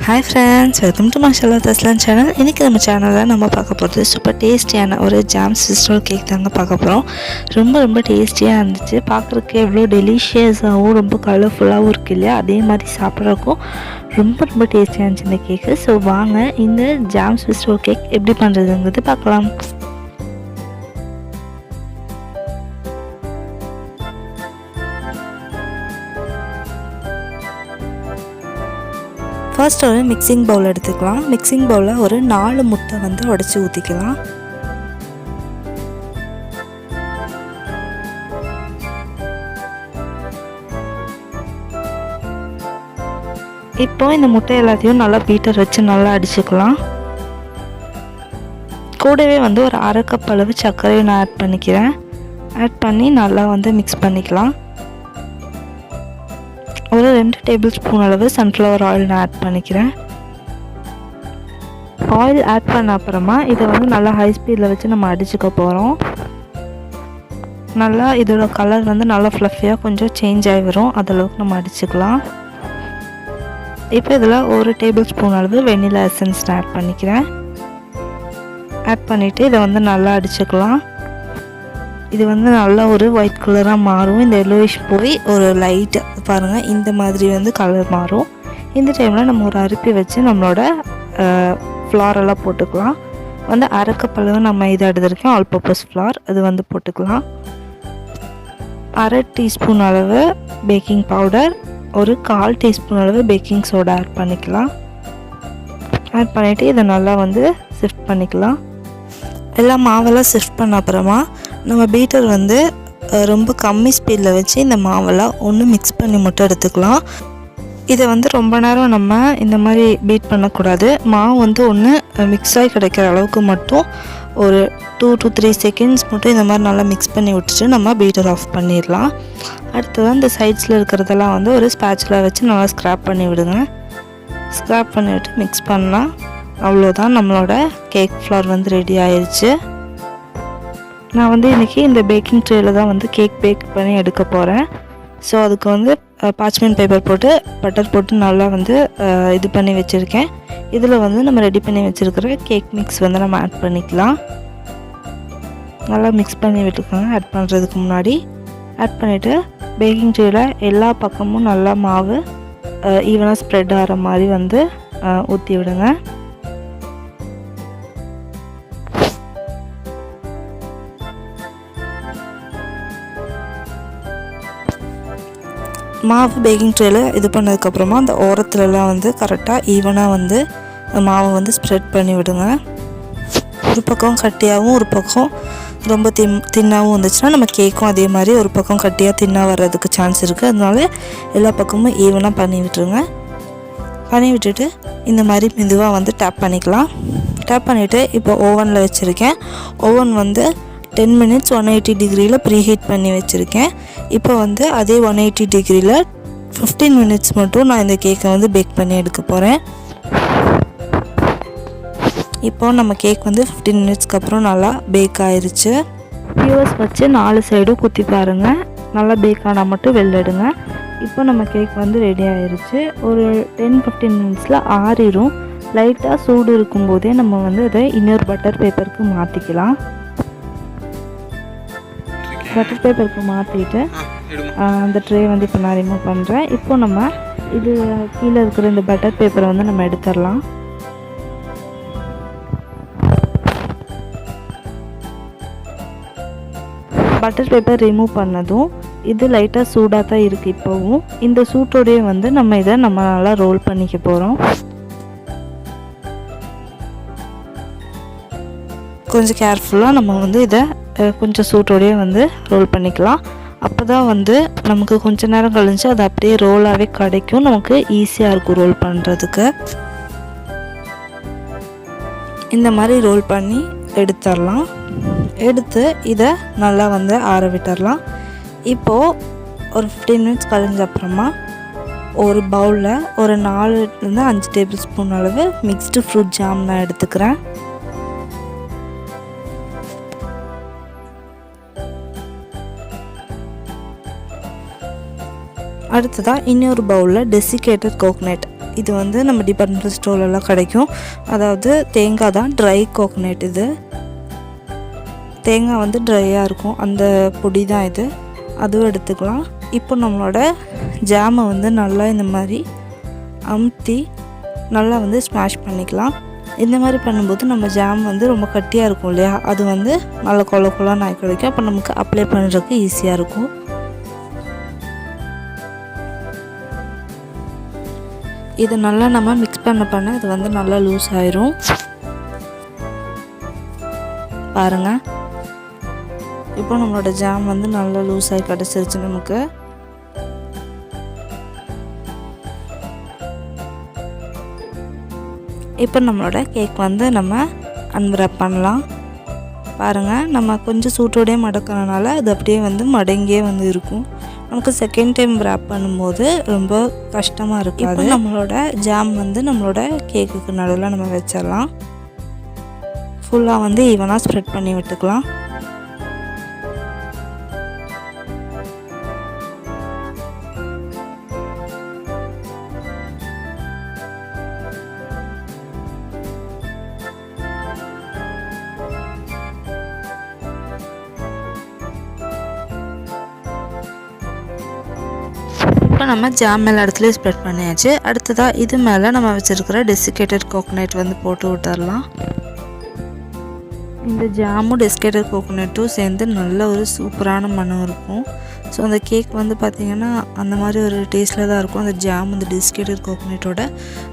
Hi friends, welcome to Mashallah Taslan channel. இன்னைக்கு நம்ம சேனல்ல நம்ம பார்க்க போறது சூப்பர் டேஸ்டியான ஒரு ஜாம் ஸ்விஸ் ரோல் கேக் தாங்க பார்க்க போறோம். ரொம்ப டேஸ்டியா இருந்துச்சு. பார்க்கறதுக்கு எவ்வளவு டெலிஷியஸாவும் ரொம்ப கலர்ஃபுல்லாவும் இருக்கு இல்லையா? அதே மாதிரி சாப்பிட்றதுக்கும் ரொம்ப டேஸ்டியா இருந்துச்சு இந்த கேக். ஸோ வாங்க இந்த ஜாம் ஸ்விஸ் ரோல் கேக் எப்படி பண்றதுங்கிறது பார்க்கலாம். ஃபர்ஸ்ட் ஒரு மிக்சிங் பவுல் எடுத்துக்கலாம். மிக்சிங் பவுலில் ஒரு 4 முட்டை உடைச்சி ஊற்றிக்கலாம். இப்போ இந்த முட்டை எல்லாத்தையும் நல்லா பீட்டர் வச்சு நல்லா அடிச்சுக்கலாம். கூடவே ஒரு 1/2 கப் அளவு சர்க்கரையை நான் ஆட் பண்ணிக்கிறேன். ஆட் பண்ணி நல்லா மிக்ஸ் பண்ணிக்கலாம். ஒரு 2 டேபிள் ஸ்பூன் அளவு சன்ஃப்ளவர் ஆயில் நான் ஆட் பண்ணிக்கிறேன். ஆயில் ஆட் பண்ண அப்புறமா இதை நல்லா ஹை ஸ்பீடில் வச்சு நம்ம அடிச்சுக்க போகிறோம். நல்லா இதோட கலர் நல்லா ஃப்ளஃபியாக கொஞ்சம் சேஞ்ச் ஆகி வரும். அதளவுக்கு நம்ம அடிச்சுக்கலாம். இப்போ இதில் ஒரு டேபிள் ஸ்பூன் அளவு வெண்ணிலா எசன்ஸ் நான் ஆட் பண்ணிக்கிறேன். ஆட் பண்ணிவிட்டு இதை நல்லா அடிச்சுக்கலாம். இது நல்லா ஒரு ஒயிட் கலராக மாறும். இந்த எல்லோயிஷ் போய் ஒரு லைட் பாருங்கள் இந்த மாதிரி கலர் மாறும். இந்த டைமில் நம்ம ஒரு அரிப்பி வச்சு நம்மளோட ஃப்ளாரெல்லாம் போட்டுக்கலாம். 1/2 கப் அளவு நம்ம இதை எடுத்துருக்கோம் ஆல் பர்பஸ் ஃப்ளார். அது போட்டுக்கலாம். 1/2 டீஸ்பூன் அளவு பேக்கிங் பவுடர், ஒரு 1/4 டீஸ்பூன் அளவு பேக்கிங் சோடா ஆட் பண்ணிக்கலாம். ஆட் பண்ணிவிட்டு இதை நல்லா சிஃப்ட் பண்ணிக்கலாம். எல்லாம் மாவெல்லாம் சிஃப்ட் பண்ண அப்புறமா நம்ம பீட்டர் ரொம்ப கம்மி ஸ்பீடில் வச்சு இந்த மாவெல்லாம் ஒன்று மிக்ஸ் பண்ணி மட்டும் எடுத்துக்கலாம். இதை ரொம்ப நேரம் நம்ம இந்த மாதிரி பீட் பண்ணக்கூடாது. மாவு ஒன்று மிக்ஸ் ஆகி கிடைக்கிற அளவுக்கு மட்டும் ஒரு 2 to 3 செகண்ட்ஸ் மட்டும் இந்த மாதிரி நல்லா மிக்ஸ் பண்ணி விட்டுட்டு நம்ம பீட்டர் ஆஃப் பண்ணிடலாம். அடுத்ததான் இந்த சைட்ஸில் இருக்கிறதெல்லாம் ஒரு ஸ்பேட்சுலா வச்சு நல்லா ஸ்க்ராப் பண்ணி விடுங்க. ஸ்க்ராப் பண்ணிவிட்டு மிக்ஸ் பண்ணலாம். அவ்வளோதான், நம்மளோட கேக் ஃப்ளார் ரெடி ஆயிடுச்சு. நான் இன்றைக்கி இந்த பேக்கிங் ட்ரேயில் தான் கேக் பேக் பண்ணி எடுக்க போகிறேன். ஸோ அதுக்கு பார்ச்மெண்ட் பேப்பர் போட்டு பட்டர் போட்டு நல்லா இது பண்ணி வச்சுருக்கேன். இதில் நம்ம ரெடி பண்ணி வச்சுருக்கிற கேக் மிக்ஸ் நம்ம ஆட் பண்ணிக்கலாம். நல்லா மிக்ஸ் பண்ணி விட்டுக்கோங்க. ஆட் பண்ணுறதுக்கு முன்னாடி ஆட் பண்ணிவிட்டு பேக்கிங் ட்ரேயில் எல்லா பக்கமும் நல்லா மாவு ஈவனாக ஸ்ப்ரெட் ஆகிற மாதிரி ஊற்றி விடுங்க. மாவு பேக்கிங் ட்ரேயில் இது பண்ணதுக்கப்புறமா அந்த ஓரத்துலலாம் கரெக்டாக ஈவனாக மாவை ஸ்ப்ரெட் பண்ணி விடுங்க. ஒரு பக்கம் கட்டியாகவும் ஒரு பக்கம் ரொம்ப தின்னாகவும் வந்துச்சுன்னா நம்ம கேக்கும் அதே மாதிரி ஒரு பக்கம் கட்டியாக தின்னாக வர்றதுக்கு சான்ஸ் இருக்குது. அதனால எல்லா பக்கமும் ஈவனாக பண்ணி விட்டுருங்க. பண்ணி விட்டுட்டு இந்த மாதிரி மெதுவாக டேப் பண்ணிக்கலாம். டேப் பண்ணிவிட்டு இப்போ ஓவனில் வச்சுருக்கேன். ஓவன் 10 மினிட்ஸ் 180 டிகிரியில் ப்ரீஹீட் பண்ணி வச்சுருக்கேன். இப்போ அதே 180 டிகிரியில் 15 மினிட்ஸ் மட்டும் நான் இந்த கேக்கை பேக் பண்ணி எடுக்க போகிறேன். இப்போ நம்ம கேக் 15 மினிட்ஸ்க்கு அப்புறம் நல்லா பேக் ஆயிடுச்சு. வியூவர்ஸ் வச்சு 4 சைடும் குத்தி பாருங்கள். நல்லா பேக் ஆனால் மட்டும் வெளில எடுங்க. இப்போ நம்ம கேக் ரெடி ஆயிடுச்சு. ஒரு 10-15 மினிட்ஸில் ஆறிடும். லைட்டாக சூடு இருக்கும்போதே நம்ம அதை இன்னொரு பட்டர் பேப்பருக்கு மாற்றிக்கலாம். பட்டர் பேப்பருக்கு மாற்றிட்டு அந்த ட்ரே இப்போ நான் ரிமூவ் பண்ணுறேன். இப்போ நம்ம இது கீழே இருக்கிற இந்த பட்டர் பேப்பரை நம்ம எடுத்துடலாம். பட்டர் பேப்பர் ரிமூவ் பண்ணதும் இது லைட்டாக சூடாக தான் இருக்குது. இப்போவும் இந்த சூட்டோடையே நம்ம இதை நல்லா ரோல் பண்ணிக்க போகிறோம். கொஞ்சம் கேர்ஃபுல்லாக நம்ம இதை கொஞ்சம் சூட்டோடையே ரோல் பண்ணிக்கலாம். அப்போ தான் நமக்கு கொஞ்சம் நேரம் கழிஞ்சு அது அப்படியே ரோலாகவே கிடைக்கும். நமக்கு ஈஸியாக இருக்கும் ரோல் பண்ணுறதுக்கு. இந்த மாதிரி ரோல் பண்ணி எடுத்துடலாம். எடுத்து இதை நல்லா ஆற விட்டுடலாம். இப்போது ஒரு 15 மினிட்ஸ் கழிஞ்ச அப்புறமா ஒரு பவுலில் ஒரு 4-5 டேபிள் ஸ்பூன் அளவு மிக்ஸ்டு ஃப்ரூட் ஜாம் நான் எடுத்துக்கிறேன். அடுத்ததாக இன்னொரு பவுலில் டெசிகேட்டட் கோகனட் இது வந்து நம்ம டிபார்ட்மெண்டல் ஸ்டோர்லலாம் கிடைக்கும். அதாவது தேங்காய் தான், ட்ரை கோகோனட். இது தேங்காய் வந்து ட்ரையாக இருக்கும், அந்த பொடி தான் இது, அதுவும் எடுத்துக்கலாம். இப்போ நம்மளோட ஜாமை வந்து நல்லா இந்த மாதிரி அமுத்தி நல்லா வந்து ஸ்மாஷ் பண்ணிக்கலாம். இந்த மாதிரி பண்ணும்போது நம்ம ஜாம் வந்து ரொம்ப கட்டியாக இருக்கும் இல்லையா, அது வந்து நல்லா கொலன்னு ஆகி கிடைக்கும். அப்போ நமக்கு அப்ளை பண்ணுறதுக்கு ஈஸியாக இருக்கும். இதை நல்லா நம்ம மிக்ஸ் பண்ண இது வந்து நல்லா லூஸ் ஆயிரும். பாருங்கள், இப்போ நம்மளோட ஜாம் வந்து நல்லா லூஸ் ஆகி கிடச்சிருச்சு நமக்கு. இப்போ நம்மளோட கேக் வந்து நம்ம அன்வராப் பண்ணலாம். பாருங்கள், நம்ம கொஞ்சம் சூட்டோடையே மடக்கிறனால அது அப்படியே வந்து மடங்கியே வந்து இருக்கும். நமக்கு செகண்ட் டைம் ரேப் பண்ணும்போது ரொம்ப கஷ்டமாக இருக்காது. நம்மளோட ஜாம் வந்து நம்மளோட கேக்குக்கு நடுவில் நம்ம வச்சிடலாம். ஃபுல்லாக வந்து ஈவனாக ஸ்ப்ரெட் பண்ணி விட்டுக்கலாம். இப்போ நம்ம ஜாம் எல்லா இடத்துலையும் ஸ்ப்ரெட் பண்ணியாச்சு. அடுத்ததாக இது மேலே நம்ம வச்சுருக்கிற டெசிகேட்டட் கோகோனட் வந்து போட்டு விட்டுடலாம். இந்த ஜாமும் டெசிகேட்டட் கோகோனட்டும் சேர்ந்து நல்ல ஒரு சூப்பரான மனம் இருக்கும். ஸோ அந்த கேக் வந்து பார்த்திங்கன்னா அந்த மாதிரி ஒரு டேஸ்ட்டில் தான் இருக்கும். அந்த ஜாம் அந்த டெசிகேட்டட் கோகோனட்டோட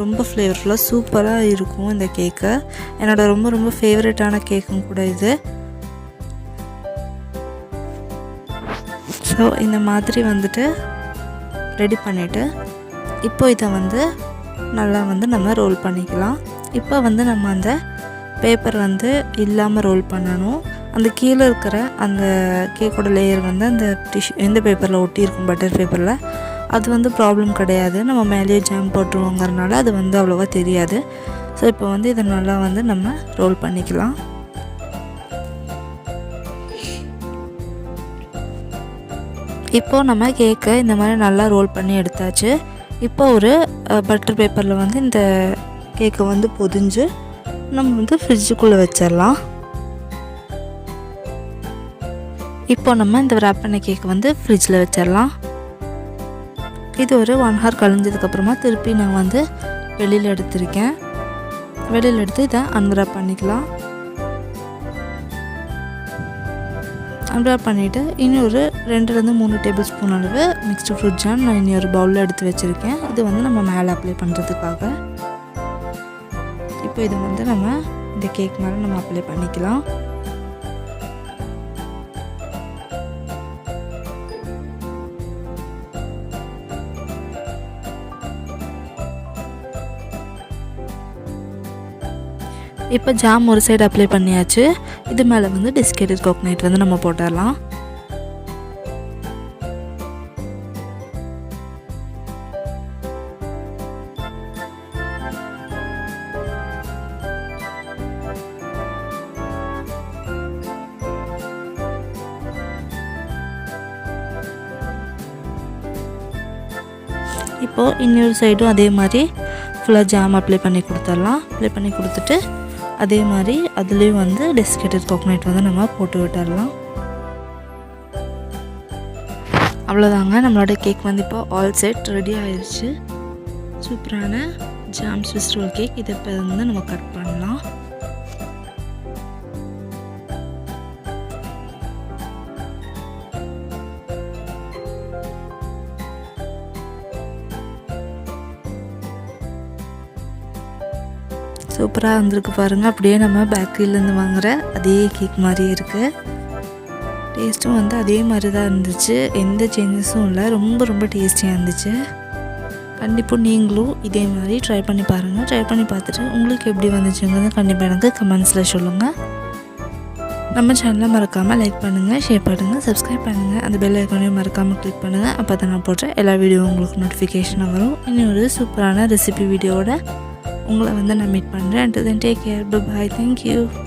ரொம்ப ஃப்ளேவர்ஃபுல்லாக சூப்பராக இருக்கும் இந்த கேக்கு. என்னோடய ரொம்ப ஃபேவரட்டான கேக்கும் கூட இது. ஸோ இந்த மாதிரி வந்துட்டு ரெடி பண்ணிவிட்டு இப்போ இதை வந்து நல்லா வந்து நம்ம ரோல் பண்ணிக்கலாம். இப்போ வந்து நம்ம அந்த பேப்பர் வந்து இல்லாமல் ரோல் பண்ணணும். அந்த கீழே இருக்கிற அந்த கேக்கோட லேயர் வந்து அந்த எந்த பேப்பரில் ஒட்டியிருக்கும், பட்டர் பேப்பரில், அது வந்து ப்ராப்ளம் கிடையாது. நம்ம மேலேயே ஜாம் போட்டுருவோங்கிறனால அது வந்து அவ்வளோவா தெரியாது. ஸோ இப்போ வந்து இதை நல்லா வந்து நம்ம ரோல் பண்ணிக்கலாம். இப்போது நம்ம கேக்கை இந்த மாதிரி நல்லா ரோல் பண்ணி எடுத்தாச்சு. இப்போ ஒரு பட்டர் பேப்பரில் வந்து இந்த கேக்கை வந்து பொதிஞ்சு நம்ம வந்து ஃப்ரிட்ஜுக்குள்ளே வச்சிடலாம். இப்போ நம்ம இந்த ரேப் பண்ண கேக் வந்து ஃப்ரிட்ஜில் வச்சிடலாம். இது ஒரு 1 hour கழிஞ்சதுக்கப்புறமா திருப்பி நான் வந்து வெளியில் எடுத்திருக்கேன். வெளியில் எடுத்து இதை அன்வராப் பண்ணிக்கலாம். அன்வராப் பண்ணிவிட்டு இன்னொரு 2-3 டேபிள் ஸ்பூன் அளவு மிக்ஸ்டு ஃப்ரூட் ஜாம் நான் இன்னொரு பவுலில் எடுத்து வச்சுருக்கேன். இது வந்து நம்ம மேலே அப்ளை பண்ணுறதுக்காக. இப்போ இதை வந்து நம்ம இந்த கேக் மேலே நம்ம அப்ளை பண்ணிக்கலாம். இப்போ ஜாம் ஒரு சைடு அப்ளை பண்ணியாச்சு. இது மேலே வந்து டெசிகேட்டட் கோகோனட் வந்து நம்ம போட்டுடலாம். இப்போது இன்னொரு சைடும் அதே மாதிரி ஃபுல்லாக ஜாம் அப்ளை பண்ணி கொடுத்துடலாம். அப்ளை பண்ணி கொடுத்துட்டு அதே மாதிரி அதுலேயும் வந்து டெசிகேட்டட் கோகோனட் வந்து நம்ம போட்டு விட்டுடலாம். அவ்வளோதாங்க, நம்மளோட கேக் வந்து இப்போ ஆல் செட் ரெடி ஆயிடுச்சு. சூப்பரான ஜாம் ஸ்விஸ் ரோல் கேக். இதை இப்போ வந்து நம்ம கட் பண்ணலாம். சூப்பராக வந்திருக்கு பாருங்கள். அப்படியே நம்ம பேக்கரியிலேருந்து வாங்குகிற அதே கேக் மாதிரியே இருக்குது. டேஸ்ட்டும் வந்து அதே மாதிரி தான் இருந்துச்சு, எந்த சேஞ்சஸும் இல்லை. ரொம்ப டேஸ்டியாக இருந்துச்சு. கண்டிப்பாக நீங்களும் இதே மாதிரி ட்ரை பண்ணி பாருங்கள். ட்ரை பண்ணி பார்த்துட்டு உங்களுக்கு எப்படி வந்துச்சுங்கிறது கண்டிப்பாக எனக்கு கமெண்ட்ஸில் சொல்லுங்கள். நம்ம சேனலை மறக்காமல் லைக் பண்ணுங்கள், ஷேர் பண்ணுங்கள், சப்ஸ்கிரைப் பண்ணுங்கள். அந்த பெல் ஐக்கானையும் மறக்காமல் கிளிக் பண்ணுங்கள். அப்போ தான் நான் போடுற எல்லா வீடியோவும் உங்களுக்கு நோட்டிஃபிகேஷனாக வரும். இன்னொரு சூப்பரான ரெசிபி வீடியோவோட உங்களை வந்து நான் மீட் பண்ணுறேன். Until then, take care. Bye-bye. Thank you.